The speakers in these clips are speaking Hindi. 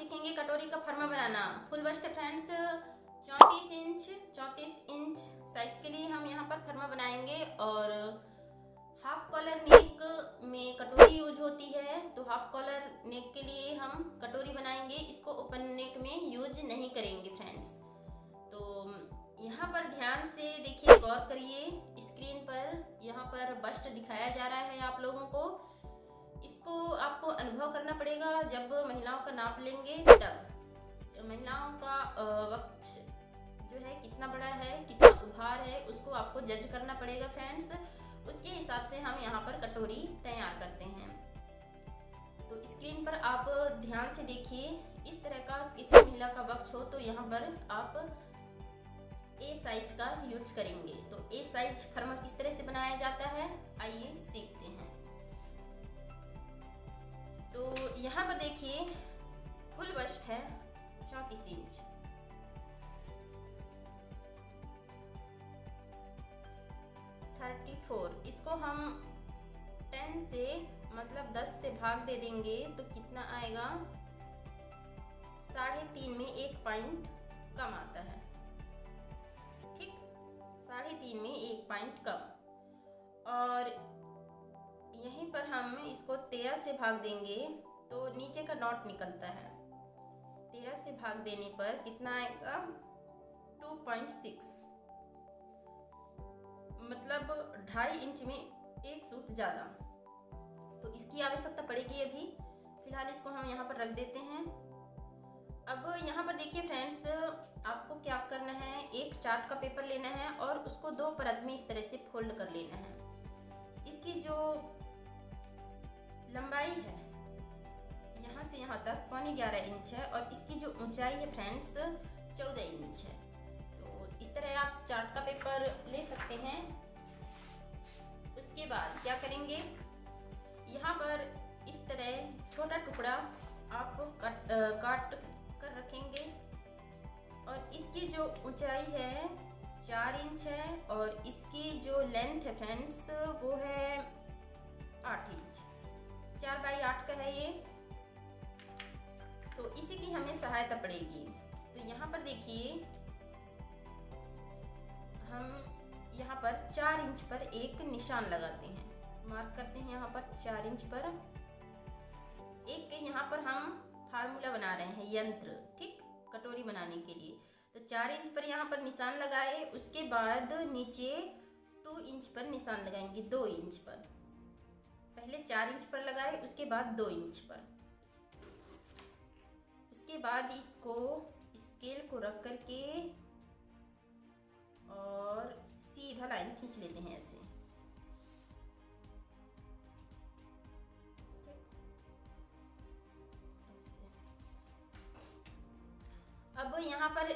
सीखेंगे कटोरी का फर्मा बनाना। फुल बस्ट है फ्रेंड्स, 34 इंच साइज के लिए हम यहाँ पर फर्मा बनाएंगे। और हाफ कॉलर नेक में कटोरी यूज होती है, तो हाफ कॉलर नेक के लिए हम कटोरी बनाएंगे, इसको ओपन नेक में यूज नहीं करेंगे फ्रेंड्स। तो यहाँ पर ध्यान से देखिए, गौर करिए, स्क्रीन पर यहाँ पर बस्ट दिखाया जा रहा है आप लोगों को। इसको आपको अनुभव करना पड़ेगा, जब महिलाओं का नाप लेंगे तब महिलाओं का वक्त जो है कितना बड़ा है, कितना उभार है, उसको आपको जज करना पड़ेगा फ्रेंड्स। उसके हिसाब से हम यहाँ पर कटोरी तैयार करते हैं। तो स्क्रीन पर आप ध्यान से देखिए, इस तरह का किसी महिला का वक्ष हो तो यहाँ पर आप ए साइज का यूज करेंगे। तो ए साइज फर्मा किस तरह से बनाया जाता है, आइए सीखते हैं। तो यहाँ पर देखिए, फुल बस्ट है 34 इंच। इसको हम 10 से मतलब 10 से भाग दे देंगे तो कितना आएगा, 3.5 में 1 पॉइंट कम आता है। ठीक, 3.5 में 1 पॉइंट कम। और यहीं पर हम इसको 13 से भाग देंगे तो नीचे का डॉट निकलता है। 13 से भाग देने पर कितना आएगा, 2.6, मतलब 2.5 इंच में 1 सूत ज़्यादा। तो इसकी आवश्यकता पड़ेगी अभी, फिलहाल इसको हम यहाँ पर रख देते हैं। अब यहाँ पर देखिए फ्रेंड्स, आपको क्या करना है, एक चार्ट का पेपर लेना है और उसको 2 परत में इस तरह से फोल्ड कर लेना है। इसकी जो लंबाई है यहाँ से यहाँ तक 11.5 इंच है और इसकी जो ऊंचाई है फ्रेंड्स 14 इंच है। तो इस तरह आप चार्ट का पेपर ले सकते हैं। उसके बाद क्या करेंगे, यहाँ पर इस तरह छोटा टुकड़ा आप काट कर रखेंगे और इसकी जो ऊंचाई है 4 इंच है और इसकी जो लेंथ है फ्रेंड्स वो है 8 इंच। 4x8 का है ये। तो इसी की हमें सहायता पड़ेगी। तो यहाँ पर देखिए, हम यहाँ पर 4 इंच पर एक निशान लगाते हैं, मार्क करते हैं यहाँ पर 4 इंच पर। एक यहाँ पर हम फार्मूला बना रहे हैं, यंत्र, ठीक, कटोरी बनाने के लिए। तो 4 इंच पर यहाँ पर निशान लगाए, उसके बाद नीचे 2 इंच पर निशान लगाएंगे, 2 इंच पर। पहले 4 इंच पर लगाए, उसके बाद 2 इंच पर। उसके बाद इसको स्केल को रख करके और सीधा लाइन खींच लेते हैं ऐसे। अब यहाँ पर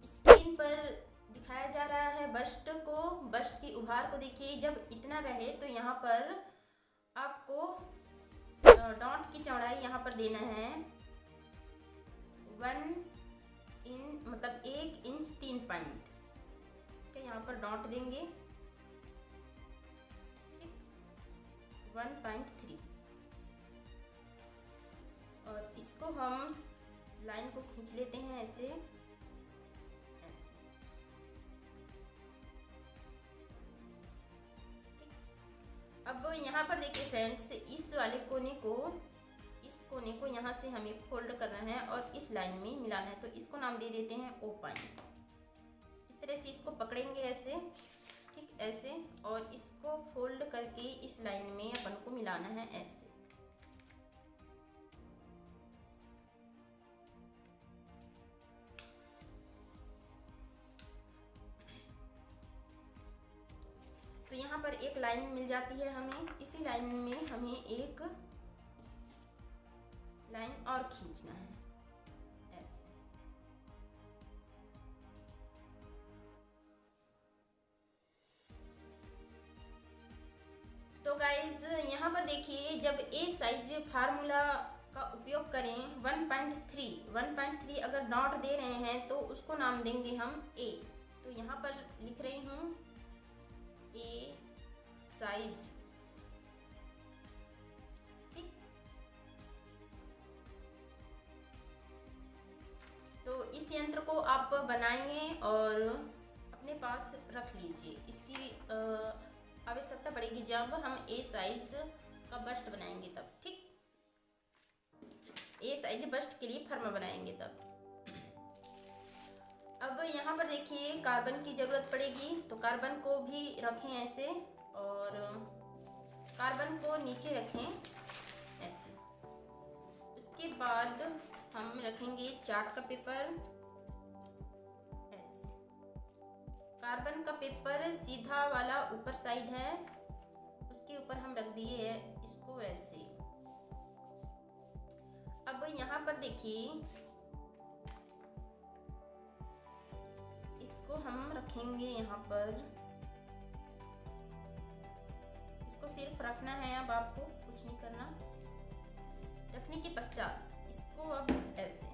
स्क्रीन पर दिखाया जा रहा है बस्ट को, बस्ट की उभार को देखिए। जब इतना रहे तो यहाँ पर आपको डॉट की चौड़ाई यहाँ पर देना है 1 इंच 3 पॉइंट का यहाँ पर डॉट देंगे, ठीक, 1.3। और इसको हम लाइन को खींच लेते हैं ऐसे ऐसे। अब यहाँ पर देखिए फ्रेंड्स, इस कोने को यहाँ से हमें फोल्ड करना है और इस लाइन में मिलाना है। तो इसको नाम दे देते हैं O पॉइंट। इस तरह से इसको पकड़ेंगे ऐसे, ठीक, ऐसे, और इसको फोल्ड करके इस लाइन में अपन को मिलाना है ऐसे। तो यहाँ पर एक लाइन मिल जाती है हमें। इसी लाइन में हमें एक लाइन और खींचना है ऐसे। तो गाइज यहाँ पर देखिए, जब ए साइज फार्मूला का उपयोग करें 1.3 अगर नॉट दे रहे हैं तो उसको नाम देंगे हम ए। तो यहाँ पर लिख रही हूँ ए साइज, ठीक। इस यंत्र को आप बनाइए और अपने पास रख लीजिए। इसकी आवश्यकता पड़ेगी जब हम ए साइज का बस्ट बनाएंगे तब, ठीक। ए साइज बस्ट के लिए फर्मा बनाएंगे तब। अब यहाँ पर देखिए कार्बन की ज़रूरत पड़ेगी, तो कार्बन को भी रखें ऐसे और कार्बन को नीचे रखें ऐसे। उसके बाद हम रखेंगे चार्ट का पेपर ऐसे। कार्बन का पेपर सीधा वाला ऊपर साइड है, उसके ऊपर हम रख दिए है इसको ऐसे। अब यहाँ पर देखिए इसको हम रखेंगे यहाँ पर, इसको सिर्फ रखना है, अब आपको कुछ नहीं करना। रखने के पश्चात इसको अब ऐसे,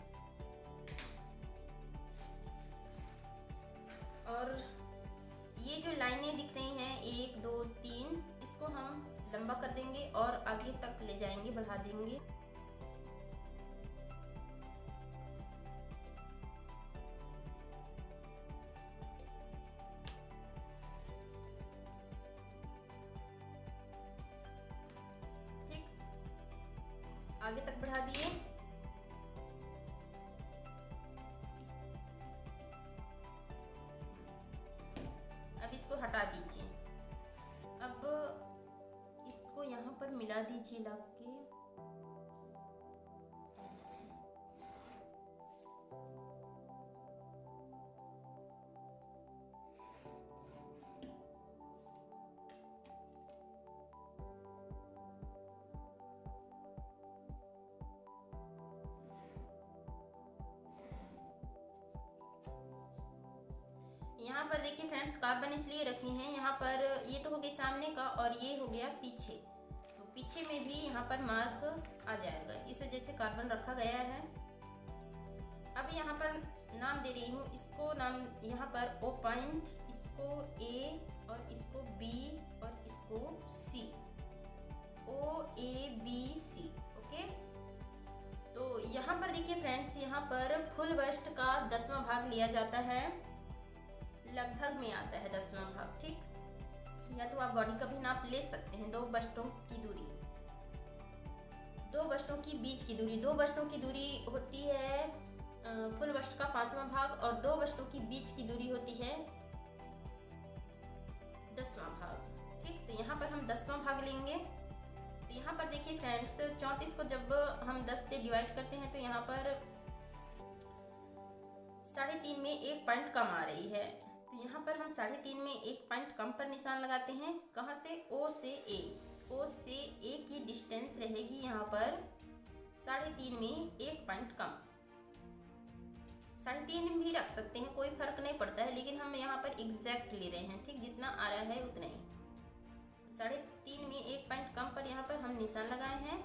और ये जो लाइनें दिख रही हैं 1 2 3, इसको हम लंबा कर देंगे और आगे तक ले जाएंगे, बढ़ा देंगे। ठीक, आगे तक बढ़ा दिए। अब इसको हटा दीजिए। अब इसको यहाँ पर मिला दीजिए ला के ऐसे। यहाँ पर देखिए फ्रेंड्स, कार्बन इसलिए रखे हैं यहाँ पर, ये तो हो गया सामने का और ये हो गया पीछे, तो पीछे में भी यहाँ पर मार्क आ जाएगा, इस वजह से कार्बन रखा गया है। अब यहाँ पर नाम दे रही हूँ, इसको नाम यहाँ पर O पॉइंट, इसको A और इसको B और इसको C, OABC, ओके। तो यहाँ पर देखिए फ्रेंड्स, यहाँ पर फुल बस्ट का 10वां भाग लिया जाता है, लगभग में आता है 10वां भाग, ठीक। या तो आप बॉडी का भी नाप ले सकते हैं। 2 बस्टों की दूरी, 2 बस्टों की बीच की दूरी, 2 बस्टों की दूरी होती है फुल बस्ट का 5वां भाग, और 2 बस्टों की बीच की दूरी होती है 10वां भाग, ठीक। तो यहाँ पर हम 10वां भाग लेंगे। तो यहाँ पर देखिए फ्रेंड्स, 34 को जब हम 10 से डिवाइड करते हैं तो यहाँ पर 3.5 में 1 पॉइंट कम आ रही है, तो यहाँ पर हम 3.5 में 1 पॉइंट कम पर निशान लगाते हैं। कहाँ से? O से A, O से A की डिस्टेंस रहेगी यहाँ पर 3.5 में 1 पॉइंट कम। 3.5 भी रख सकते हैं, कोई फर्क नहीं पड़ता है, लेकिन हम यहाँ पर एग्जैक्ट ले रहे हैं, ठीक। जितना आ रहा है उतना ही, 3.5 में 1 पॉइंट कम पर यहाँ पर हम निशान लगाए हैं।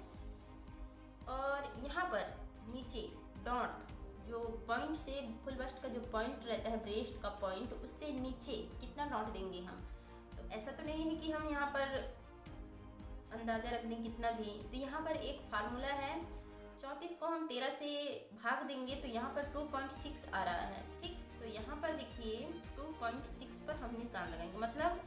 और यहाँ पर नीचे डॉट, जो पॉइंट से फुल बस्ट का जो पॉइंट रहता है, ब्रेस्ट का पॉइंट, उससे नीचे कितना डॉट देंगे हम। तो ऐसा तो नहीं है कि हम यहाँ पर अंदाज़ा रख दें कितना भी। तो यहाँ पर एक फार्मूला है, 34 को हम 13 से भाग देंगे तो यहाँ पर 2.6 आ रहा है, ठीक। तो यहाँ पर देखिए 2.6 पर हम निशान लगाएंगे, मतलब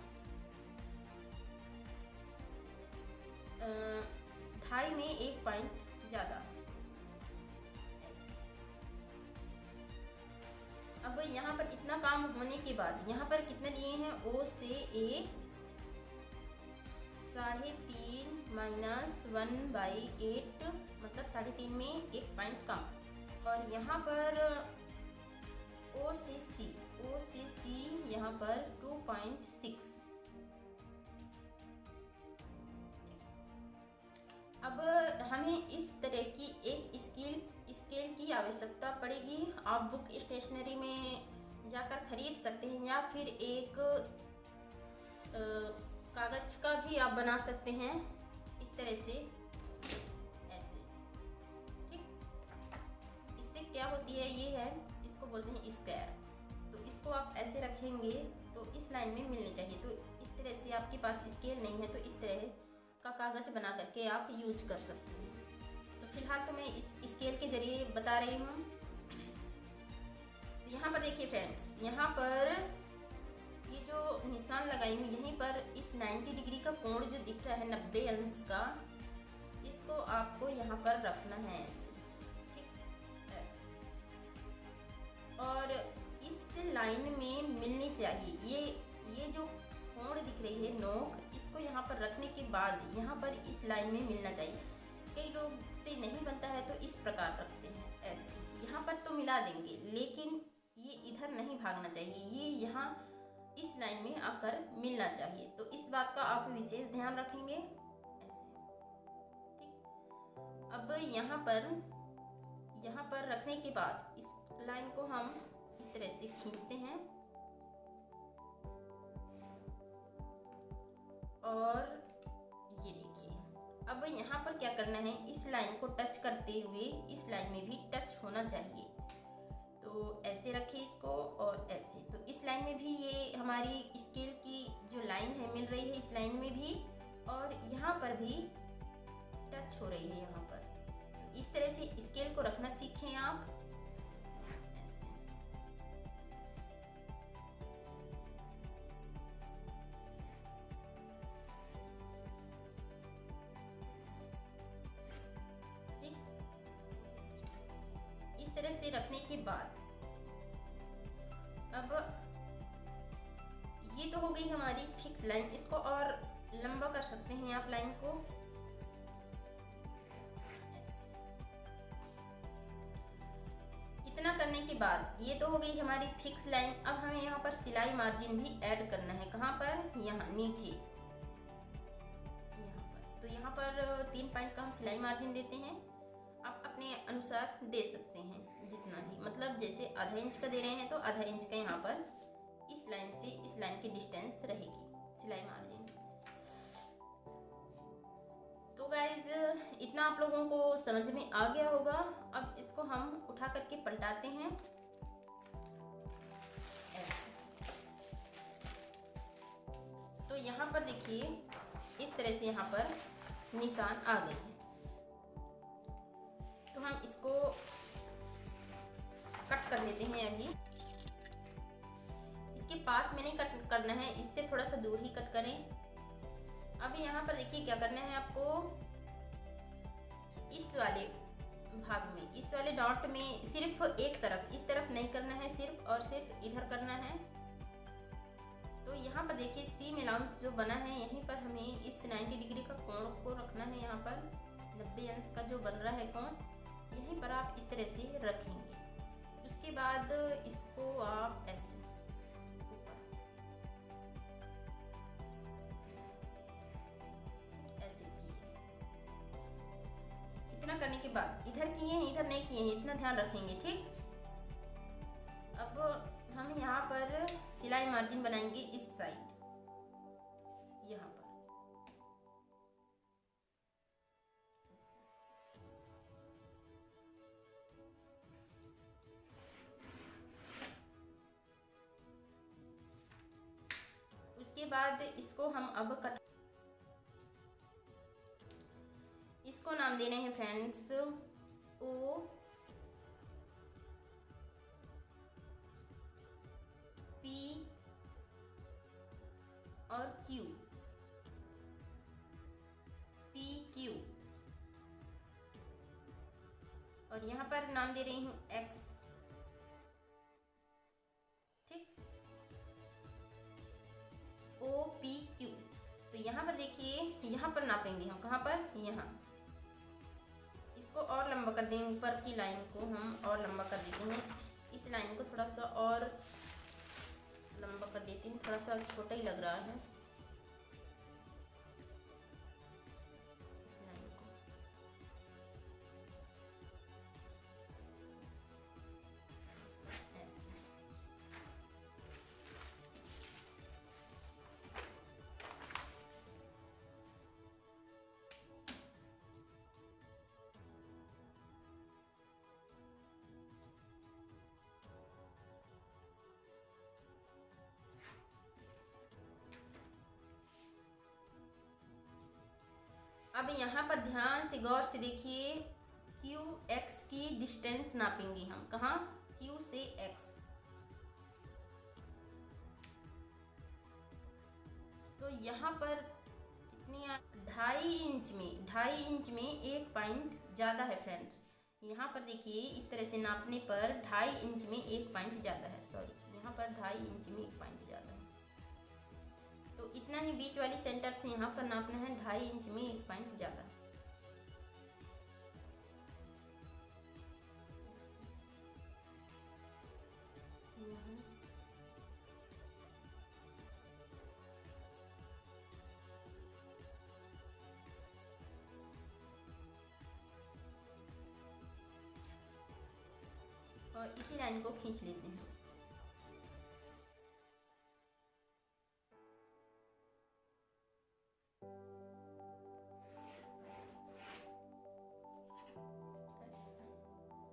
2.5 में 1 पॉइंट ज़्यादा। अब यहाँ पर इतना काम होने के बाद यहाँ पर कितना लिए हैं? O से A 3.5 माइनस 1/8, मतलब 3.5 में 1 पॉइंट कम। और यहाँ पर O से C यहाँ पर 2.6। अब हमें इस तरह की एक स्केल की आवश्यकता पड़ेगी। आप बुक स्टेशनरी में जाकर खरीद सकते हैं, या फिर एक कागज़ का भी आप बना सकते हैं इस तरह से, ऐसे, ठीक। इससे क्या होती है, ये है, इसको बोलते हैं स्क्वायर। तो इसको आप ऐसे रखेंगे तो इस लाइन में मिलनी चाहिए। तो इस तरह से आपके पास स्केल नहीं है तो इस तरह का कागज़ बना करके आप यूज कर सकते हैं। तो फिलहाल तो मैं इस स्केल के जरिए बता रही हूँ। यहाँ पर देखिए फ्रेंड्स, यहाँ पर ये जो निशान लगाई हूँ यहीं पर इस 90 डिग्री का कोण जो दिख रहा है 90 अंश का, इसको आपको यहाँ पर रखना है ऐसे, ठीक, ऐसे। और इस लाइन में मिलनी चाहिए ये जो कोण दिख रही है नोक, इसको यहाँ पर रखने के बाद यहाँ पर इस लाइन में मिलना चाहिए। कई लोग से नहीं बनता है तो इस प्रकार रखते हैं ऐसे, यहाँ पर तो मिला देंगे लेकिन ये इधर नहीं भागना चाहिए, ये यहाँ इस लाइन में आकर मिलना चाहिए। तो इस बात का आप विशेष ध्यान रखेंगे ऐसे, ठीक। अब यहाँ पर रखने के बाद इस लाइन को हम इस तरह से खींचते हैं और ये देखिए, अब यहाँ पर क्या करना है, इस लाइन को टच करते हुए इस लाइन में भी टच होना चाहिए। तो ऐसे रखिए इसको और ऐसे, तो इस लाइन में भी ये हमारी स्केल की जो लाइन है मिल रही है इस लाइन में भी, और यहाँ पर भी टच हो रही है यहाँ पर। तो इस तरह से स्केल को रखना सीखें आप ऐसे। ठीक, इस तरह से रखने के बाद अब ये तो हो गई हमारी फिक्स लाइन। इसको और लंबा कर सकते हैं आप लाइन को ऐसे। इतना करने के बाद ये तो हो गई हमारी फिक्स लाइन। अब हमें यहाँ पर सिलाई मार्जिन भी ऐड करना है। कहाँ पर? यहाँ नीचे, यहाँ पर। तो यहाँ पर 3 पॉइंट का हम सिलाई मार्जिन देते हैं। आप अपने अनुसार दे सकते हैं जितना भी, मतलब जैसे आधा इंच का दे रहे हैं तो आधा इंच का यहाँ पर इस लाइन से इस लाइन की डिस्टेंस रहेगी सिलाई मार्जिन। तो गाइज इतना आप लोगों को समझ में आ गया होगा। अब इसको हम उठा करके पलटाते हैं ऐसे। तो यहाँ पर देखिए इस तरह से यहाँ पर निशान आ गए हैं। तो हम इसको कट कर लेते हैं। अभी इसके पास में नहीं कट करना है, इससे थोड़ा सा दूर ही कट करें। अभी यहाँ पर देखिए क्या करना है आपको, इस वाले भाग में, इस वाले डॉट में सिर्फ एक तरफ, इस तरफ नहीं करना है, सिर्फ और सिर्फ इधर करना है। तो यहाँ पर देखिए सीम अलाउंस जो बना है, यहीं पर हमें इस 90 डिग्री का कोण को रखना है। यहाँ पर 90 अंश का जो बन रहा है कोण, यहीं पर आप इस तरह से रखेंगे। उसके बाद इसको आप ऐसे ऊपर ऐसे किए। इतना करने के बाद इधर किए हैं, इधर नहीं किए हैं, इतना ध्यान रखेंगे, ठीक। अब हम यहाँ पर सिलाई मार्जिन बनाएंगे इस साइड, यहाँ पर उसके बाद इसको हम अब कट, इसको नाम देने हैं फ्रेंड्स ओ पी और क्यू, पी क्यू। और यहाँ पर नाम दे रही हूँ एक्स, ठीक, ओ पी क्यू। तो यहाँ पर देखिए, यहाँ पर नापेंगे हम, कहाँ पर? यहाँ। इसको और लंबा कर देंगे, ऊपर की लाइन को हम और लंबा कर देते हैं। इस लाइन को थोड़ा सा और लंबा कर देते हैं, थोड़ा सा छोटा ही लग रहा है इस लाइन को। ऐसे अब यहाँ पर ध्यान से गौर से देखिए, क्यू एक्स की डिस्टेंस नापेंगे हम। कहाँ? क्यू से एक्स। तो यहाँ पर कितनी 2.5 इंच में 1 पॉइंट ज़्यादा है फ्रेंड्स। यहाँ पर देखिए इस तरह से नापने पर 2.5 इंच में 1 पॉइंट ज़्यादा है, सॉरी यहाँ पर 2.5 इंच में 1 पॉइंट ज़्यादा है। तो इतना ही बीच वाली सेंटर से यहाँ पर नापना है 2.5 इंच में 1 पॉइंट ज़्यादा। और इसी लाइन को खींच लेते हैं।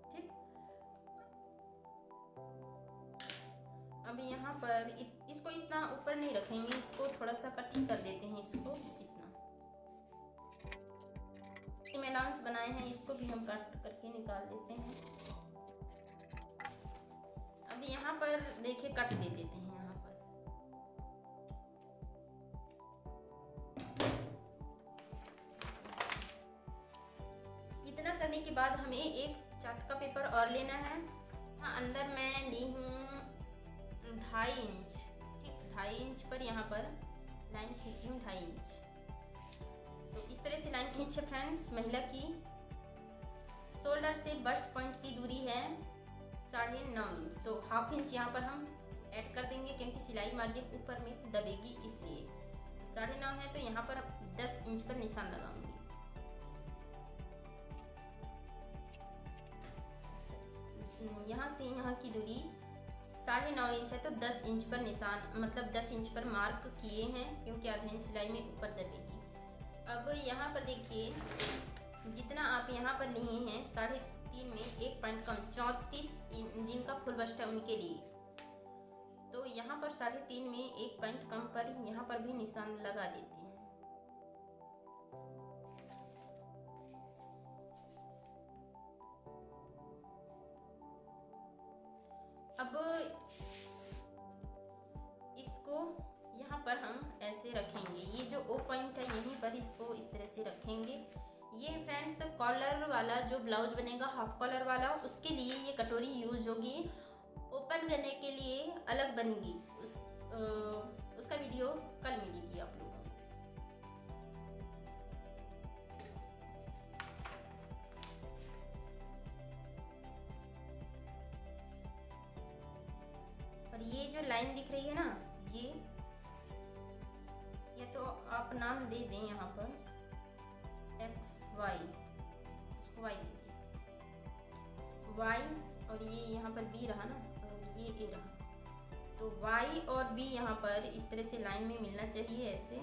ठीक, अब यहाँ पर इसको इतना ऊपर नहीं रखेंगे, इसको थोड़ा सा कट कर देते हैं। इसको इतना अलाउंस बनाए हैं इसको भी हम कट करके निकाल देते हैं। अब यहाँ पर देखिए कट दे देते हैं। यहाँ पर इतना करने के बाद हमें एक चार्ट का पेपर और लेना है। हाँ, अंदर मैं ली हूँ 2.5 इंच। ठीक, 2.5 इंच पर यहाँ पर लाइन खींची हूँ 2.5 इंच। तो इस तरह से लाइन खींचे फ्रेंड्स। महिला की शोल्डर से बस्ट पॉइंट की दूरी है 9.5 इंच। तो 1/2 इंच यहाँ पर हम ऐड कर देंगे क्योंकि सिलाई मार्जिन ऊपर में दबेगी इसलिए। तो 9.5 है तो यहाँ पर 10 इंच पर निशान लगाऊंगी। यहाँ से यहाँ की दूरी 9.5 इंच है तो 10 इंच पर निशान, मतलब 10 इंच पर मार्क किए हैं क्योंकि आधा इंच सिलाई में ऊपर दबेगी। अब यहाँ पर देखिए जितना आप यहाँ पर लिए हैं 3.5 में 1 पॉइंट कम, 34 जिनका फुल बस्ट है उनके लिए। तो यहाँ पर 3.5 में 1 पॉइंट कम पर यहाँ पर भी निशान लगा देते हैं। अब इसको यहाँ पर हम ऐसे रखेंगे। ये जो ओ पॉइंट है यहीं पर इसको इस तरह से रखेंगे। ये फ्रेंड्स कॉलर वाला जो ब्लाउज बनेगा हाफ कॉलर वाला, उसके लिए ये कटोरी यूज होगी। ओपन करने के लिए अलग बनेगी, उसका वीडियो कल मिलेगी आप लोगों को। और ये जो लाइन दिख रही है ना, ये तो आप नाम दे दें यहाँ पर XY, इसको Y दे दें Y, और ये यहाँ पर B रहा ना और ये A रहा। तो Y और B यहाँ पर इस तरह से लाइन में मिलना चाहिए, ऐसे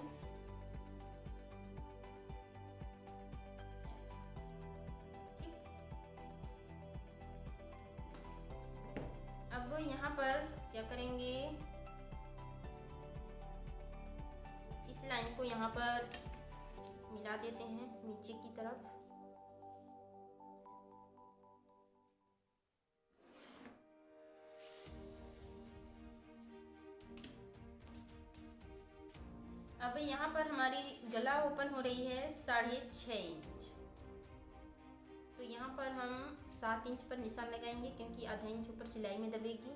ठीक। अब यहाँ पर क्या करेंगे, इस लाइन को यहाँ पर मिला देते हैं नीचे की तरफ। अब यहाँ पर हमारी गला ओपन हो रही है 6.5 इंच। तो यहाँ पर हम 7 इंच पर निशान लगाएंगे क्योंकि आधा इंच ऊपर सिलाई में दबेगी।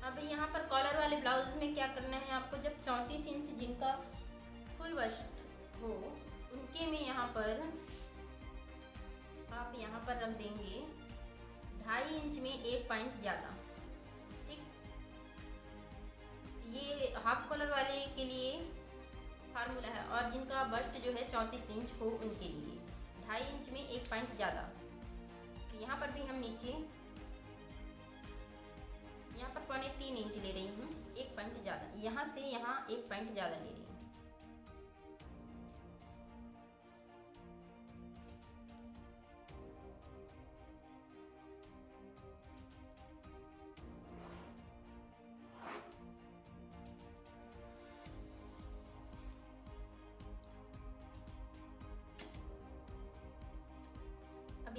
अब यहाँ पर कॉलर वाले ब्लाउज में क्या करना है आपको, जब 34 इंच जिनका फुल बस्ट हो उनके में यहाँ पर आप यहाँ पर रख देंगे 2.5 इंच में 1 पॉइंट ज़्यादा। ठीक, ये हाफ कॉलर वाले के लिए फार्मूला है, और जिनका बस्ट जो है 34 इंच हो उनके लिए 2.5 इंच में 1 पॉइंट ज़्यादा। तो यहाँ पर भी हम नीचे यहाँ पर 3.25 इंच ले रही हूँ, 1 पॉइंट ज़्यादा, यहाँ से यहाँ 1 पॉइंट ज़्यादा ले रही हूँ।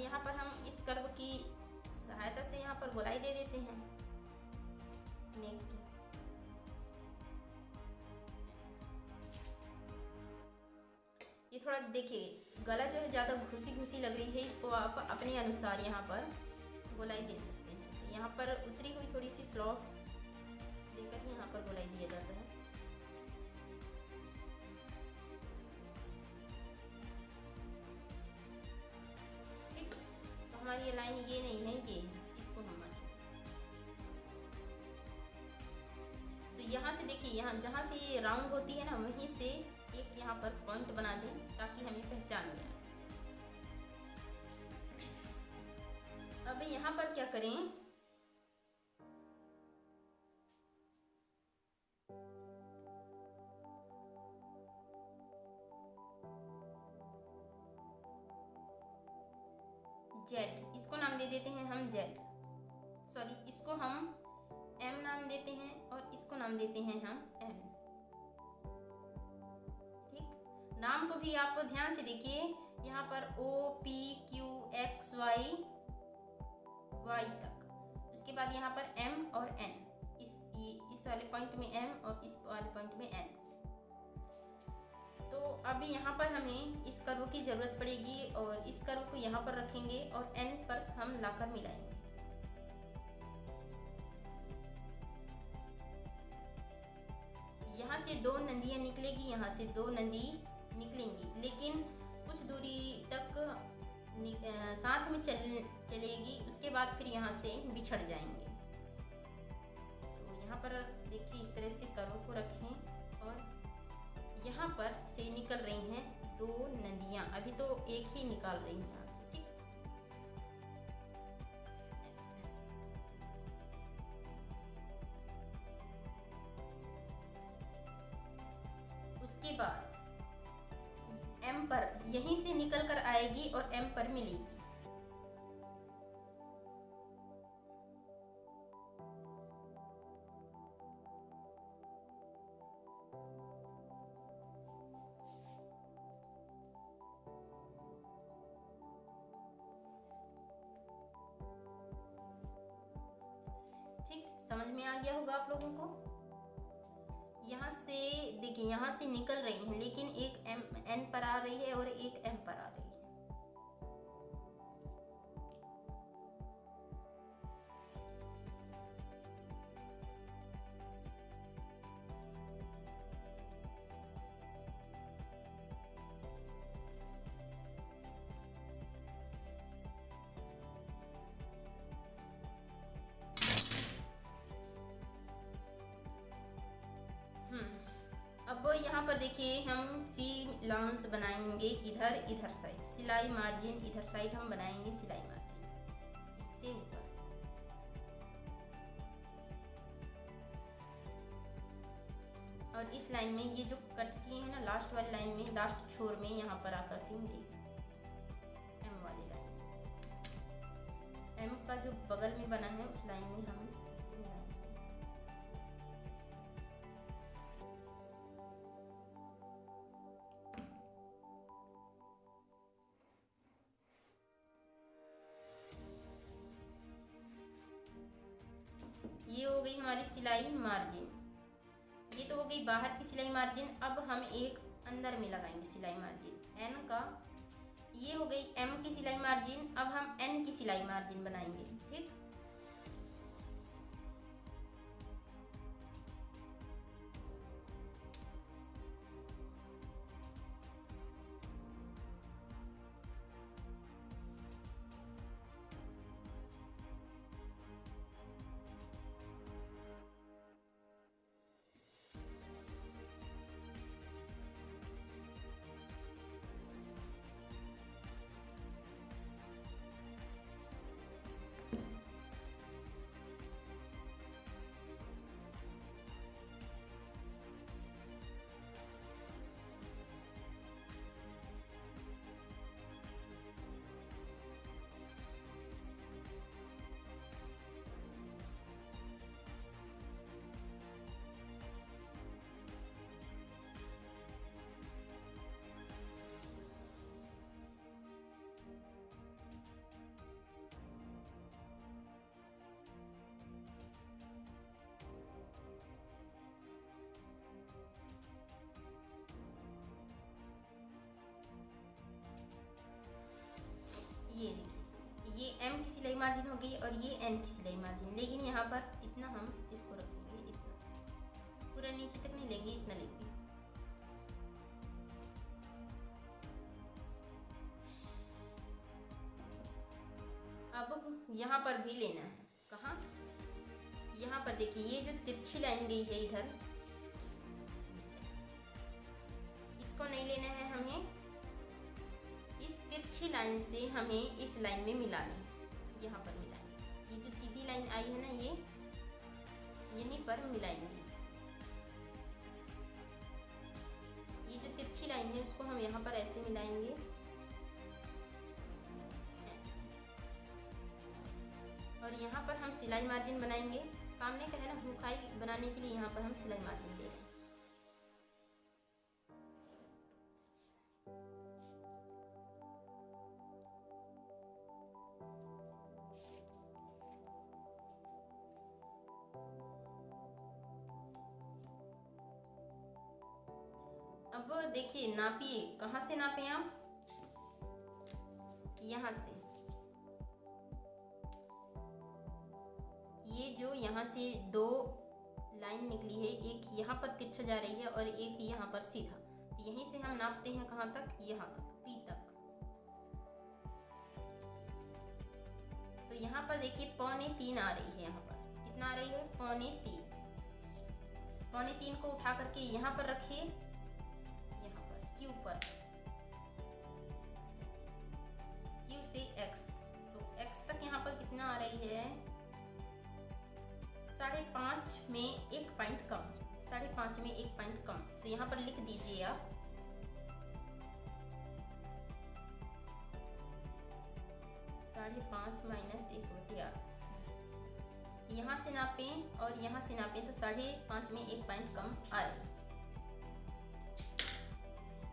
यहाँ पर हम इस कर्व की सहायता से यहाँ पर गोलाई दे देते हैं नेक की। ये थोड़ा देखिए गला जो है ज़्यादा घुसी घुसी लग रही है, इसको आप अपने अनुसार यहाँ पर गोलाई दे सकते हैं। ऐसे यहाँ पर उतरी हुई थोड़ी सी स्लॉप देकर ही यहाँ पर गोलाई दिया जाता है। ठीक, तो हमारी ये लाइन ये नहीं है, ये है, इसको हम मानेंगे। तो यहाँ से देखिए, यहाँ जहाँ से ये राउंड होती है ना, वहीं से एक यहाँ पर पॉइंट बना दें ताकि हमें पहचान में आए। अब यहाँ पर क्या करें, जेड, इसको नाम दे देते हैं हम जेड, सॉरी इसको हम एम नाम देते हैं और इसको नाम देते हैं हम एन। ठीक, नाम को भी आप ध्यान से देखिए, यहाँ पर O P Q X Y Y तक, उसके बाद यहाँ पर एम और एन, इस वाले पॉइंट में एम और इस वाले पॉइंट में एन। तो अभी यहाँ पर हमें इस कर्व की ज़रूरत पड़ेगी और इस कर्व को यहाँ पर रखेंगे और एन पर हम लाकर मिलाएंगे। यहाँ से 2 नंदियाँ निकलेगी, यहाँ से 2 नंदी निकलेंगी, लेकिन कुछ दूरी तक साथ में चलेगी, उसके बाद फिर यहाँ से बिछड़ जाएंगे। तो यहाँ पर देखिए इस तरह से कर्व को रखें और यहाँ पर से निकल रही हैं 2 नदियाँ, अभी तो एक ही निकाल रही हैं यहाँ से। ठीक, ऐसे। उसके बाद एम पर यहीं से निकल कर आएगी और एम पर मिलेगी। ठीक, समझ में आ गया होगा आप लोगों को। यहाँ से देखिए, यहाँ से निकल रही हैं, लेकिन एक एम एन पर आ रही है और एक एम पर आ रही है। अब यहाँ पर देखिए हम सी लाउंस बनाएंगे किधर, इधर साइड, सिलाई मार्जिन इधर साइड हम बनाएंगे सिलाई मार्जिन इससे ऊपर। और इस लाइन में ये जो कट किए हैं ना, लास्ट वाली लाइन में, लास्ट छोर में यहाँ पर आकर के मिलेगी एम वाली लाइन। एम का जो बगल में बना है उस लाइन में हम इसको मिलाएंगे। ये हो गई हमारी सिलाई मार्जिन, ये तो हो गई बाहर की सिलाई मार्जिन। अब हम एक अंदर में लगाएंगे सिलाई मार्जिन एन का, ये हो गई एम की सिलाई मार्जिन। अब हम एन की सिलाई मार्जिन बनाएंगे। ठीक, मार्जिन हो गई और ये एन की सिलाई मार्जिन। लेकिन यहाँ पर इतना हम इसको रखेंगे, इतना पूरा नीचे तक नहीं लेंगे, इतना लेंगे। अब यहाँ पर भी लेना है, कहाँ, यहाँ पर देखिए ये जो तिरछी लाइन गई है इधर, इसको नहीं लेना है हमें, इस तिरछी लाइन से हमें इस लाइन में मिलाना है, यहाँ पर मिलाएंगे। ये जो सीधी लाइन आई है ना, ये यहीं पर मिलाएंगे। ये जो तिरछी लाइन है उसको हम यहाँ पर ऐसे मिलाएंगे, ऐसे। और यहाँ पर हम सिलाई मार्जिन बनाएंगे। सामने का है ना, हुकाई बनाने के लिए यहाँ पर हम सिलाई मार्जिन दे रहे हैं। अब देखिए, नापिए, कहाँ से नापें आप, यहाँ से। ये जो यहाँ से दो लाइन निकली है, एक यहाँ पर तिरछा जा रही है और एक यहाँ पर सीधा, तो यहीं से हम नापते हैं कहाँ तक, यहाँ तक, पी तक। तो यहाँ पर देखिए 3.25 आ रही है, यहाँ पर कितना आ रही है, 3.25। 3.25 को उठा करके यहाँ पर रखिए, क्यू पर, क्यू से एक्स, तो एक्स तक यहाँ पर कितना आ रही है, 5.5 में 1 पॉइंट कम, 5.5 में 1 पॉइंट कम। तो यहाँ पर लिख दीजिए आप 5.5 माइनस 1/8। यहाँ से नापें और यहाँ से नापें तो 5.5 में 1 पॉइंट कम आ रही है।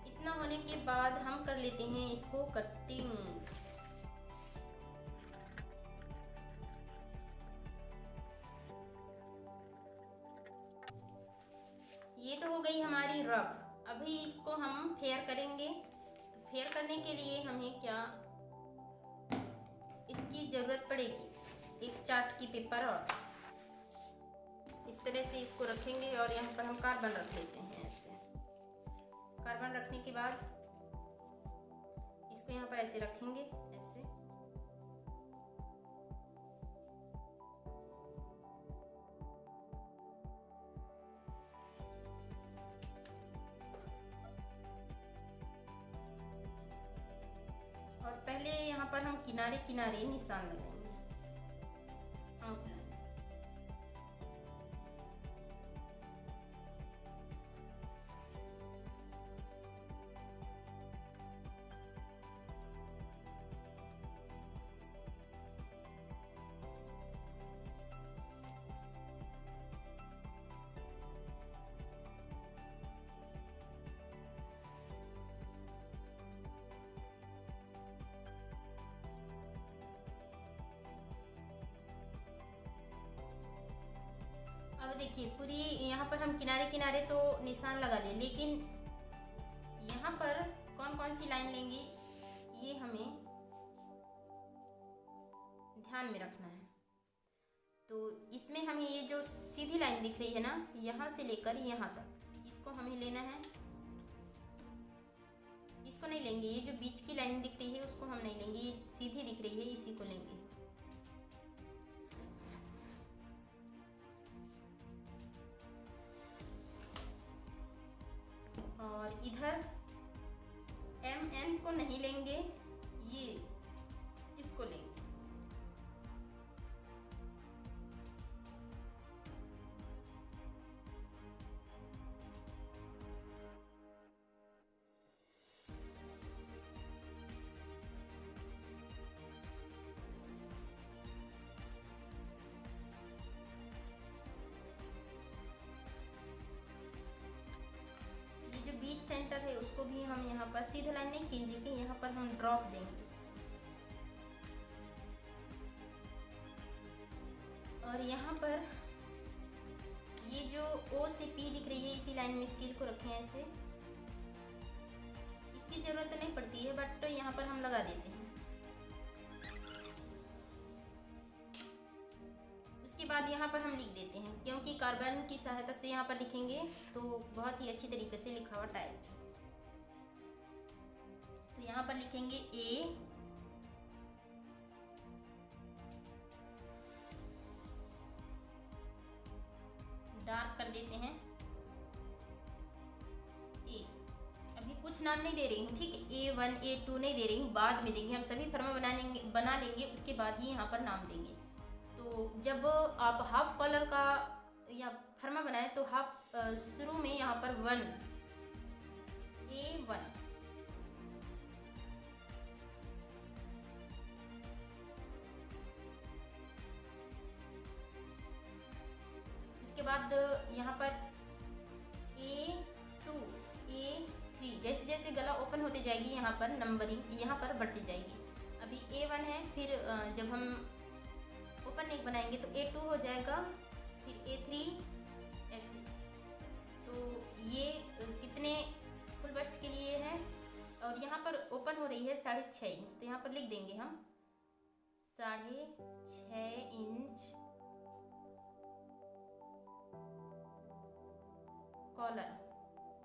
इतना होने के बाद हम कर लेते हैं इसको कटिंग। ये तो हो गई हमारी रफ। अभी इसको हम फेयर करेंगे। तो फेयर करने के लिए हमें क्या इसकी ज़रूरत पड़ेगी, एक चार्ट की पेपर, और इस तरह से इसको रखेंगे और यहाँ पर हम कार्बन रख देते हैं ऐसे। कार्बन रखने के बाद इसको यहाँ पर ऐसे रखेंगे, ऐसे। और पहले यहाँ पर हम किनारे किनारे निशान लगाएंगे, आउटलाइन। अब देखिए पूरी यहाँ पर हम किनारे किनारे तो निशान लगा लिए, लेकिन यहाँ पर कौन कौन सी लाइन लेंगे ये हमें ध्यान में रखना है। तो इसमें हमें ये जो सीधी लाइन दिख रही है ना, यहाँ से लेकर यहाँ तक, इसको हमें लेना है। इसको नहीं लेंगे, ये जो बीच की लाइन दिख रही है उसको हम नहीं लेंगे, ये सीधी दिख रही है इसी को लेंगे। और इधर MN को नहीं लेंगे, ये इसको लेंगे। जो बीच सेंटर है उसको भी हम यहाँ पर सीधा लाइन नहीं खींचेंगे, यहाँ पर हम ड्रॉप देंगे। और यहाँ पर ये जो O से P दिख रही है, इसी लाइन में स्केल को रखें ऐसे। इसकी ज़रूरत नहीं पड़ती है, बट यहाँ पर हम लगा देते हैं। बाद यहाँ पर हम लिख देते हैं, क्योंकि कार्बन की सहायता से यहाँ पर लिखेंगे तो बहुत ही अच्छी तरीके से लिखावट आएगी। तो यहाँ पर लिखेंगे ए, डार्क कर देते हैं ए। अभी कुछ नाम नहीं दे रही हूँ, ठीक है, A1 A2 नहीं दे रही हूँ, बाद में देंगे। हम सभी फर्मा बना लेंगे, उसके बाद ही यहाँ पर नाम देंगे। तो जब आप हाफ कॉलर का या फर्मा बनाए तो हाफ शुरू में यहाँ पर 1 A1, उसके बाद यहाँ पर A2 A3, जैसे जैसे गला ओपन होते जाएगी यहाँ पर नंबरिंग यहाँ पर बढ़ती जाएगी। अभी A1 है, फिर जब हम ओपन नेक बनाएंगे तो A2 हो जाएगा, फिर A3 ऐसे। तो ये कितने फुल बस्ट के लिए है, और यहाँ पर ओपन हो रही है 6.5 इंच, तो यहाँ पर लिख देंगे हम 6.5 inch collar,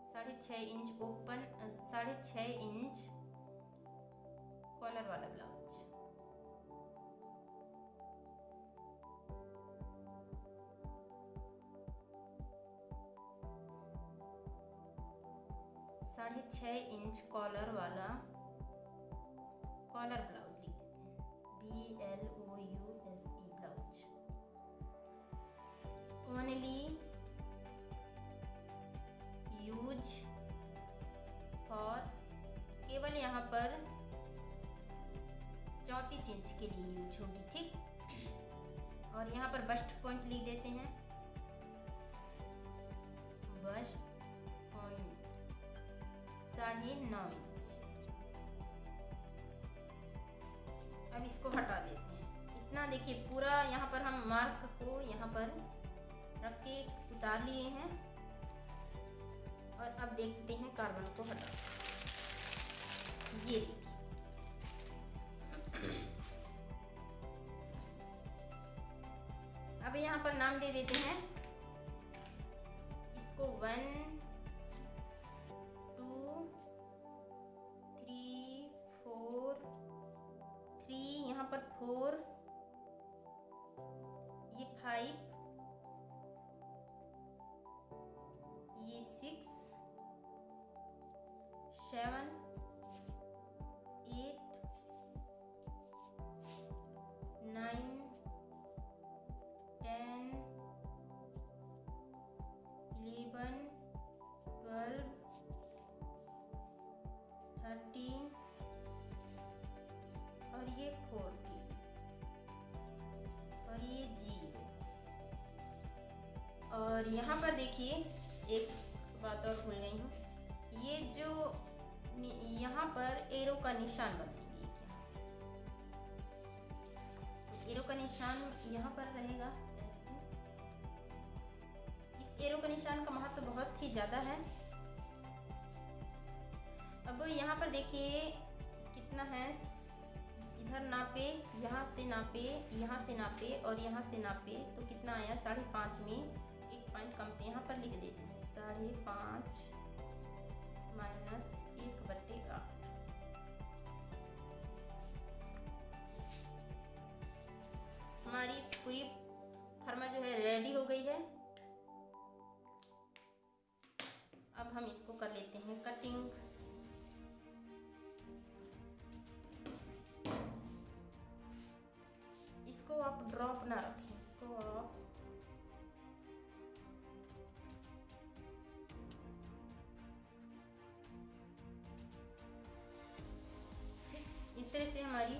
6.5 inch open, 6.5 inch collar वाला ब्लाउज। साढ़े 6 इंच कॉलर वाला कॉलर ब्लाउज लिख देते हैं, BLOUSE blouse. Only use for, केवल यहाँ पर 34 इंच के लिए यूज होगी, ठीक। और यहाँ पर बस्ट पॉइंट लिख देते हैं, बस्ट पॉइंट 9.5 इंच। अब इसको हटा देते हैं। इतना देखिए, पूरा यहाँ पर हम मार्क को यहाँ पर रख के उतार लिए हैं। और अब देखते हैं कार्बन को हटा, ये देखिए। अब यहाँ पर नाम दे देते हैं इसको 1 2 3 4, 3 यहाँ पर 4, ये 5, ये 6 7 8 9 10 11 12 13 और ये 14 और ये 0। और यहाँ पर देखिए, एक बात और भूल गई हूँ, ये जो यहाँ पर एरो का निशान बनाएंगे, तो एरो का निशान यहाँ पर रहेगा ऐसे। इस एरो का निशान का महत्व तो बहुत ही ज़्यादा है। अब यहाँ पर देखिए कितना है, इधर नापे, यहाँ से नापे, यहाँ से नापे और यहाँ से नापे, तो कितना आया, 5.5 में 1 पॉइंट कम, तो यहाँ पर लिख देते हैं 5.5 माइनस 1/8। हमारी पूरी फर्मा जो है रेडी हो गई है। अब हम इसको कर लेते हैं कटिंग। इसको आप ड्रॉप ना रखें, इसको आप इस तरह से हमारी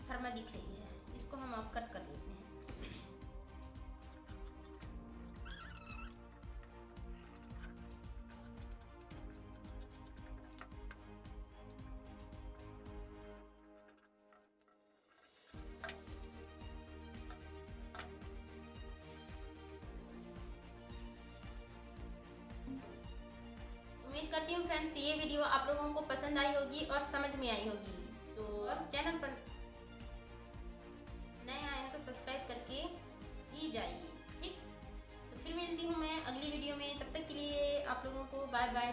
फर्मा दिख रही है। इसको हम आप कट कर लेते हैं। उम्मीद करती हूँ फ्रेंड्स ये वीडियो आप लोगों को पसंद आई होगी और समझ में आई होगी। तो चैनल पर नए आए हैं तो सब्सक्राइब करके ही जाइए। ठीक, तो फिर मिलती हूँ मैं अगली वीडियो में, तब तक के लिए आप लोगों को बाय बाय।